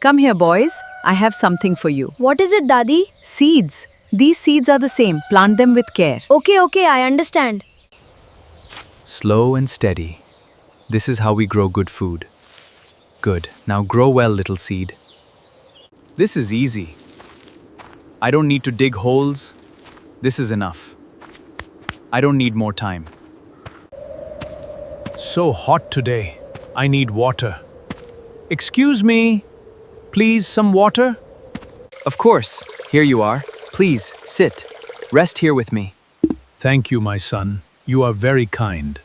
Come here, boys. I have something for you. What is it, Dadi? Seeds. These seeds are the same. Plant them with care. Okay, I understand. Slow and steady. This is how we grow good food. Good. Now grow well, little seed. This is easy. I don't need to dig holes. This is enough. I don't need more time. So hot today. I need water. Excuse me. Please, some water? Of course. Here you are. Please, sit. Rest here with me. Thank you, my son. You are very kind.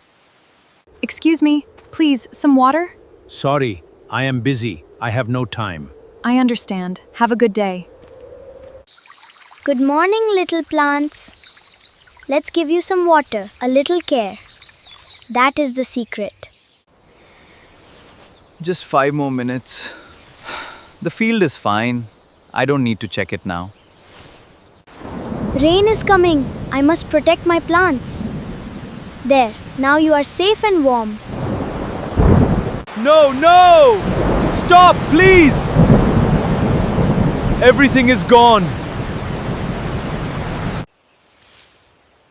Excuse me, please, some water? Sorry, I am busy. I have no time. I understand. Have a good day. Good morning, little plants. Let's give you some water, a little care. That is the secret. Just 5 more minutes. The field is fine. I don't need to check it now. Rain is coming. I must protect my plants. There, now you are safe and warm. No! Stop, please! Everything is gone.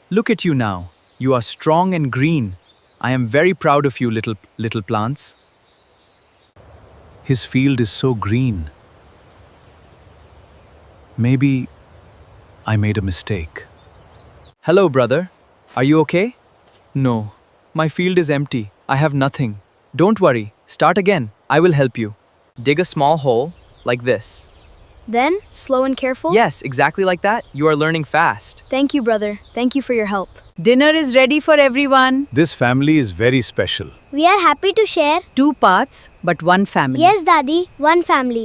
Look at you now. You are strong and green. I am very proud of you, little plants. His field is so green. Maybe I made a mistake. Hello, brother. Are you okay? No. My field is empty. I have nothing. Don't worry. Start again. I will help you. Dig a small hole, like this. Then, slow and careful? Yes, exactly like that. You are learning fast. Thank you, brother. Thank you for your help. Dinner is ready for everyone. This family is very special. We are happy to share. 2 parts, but one family. Yes, Dadi, one family.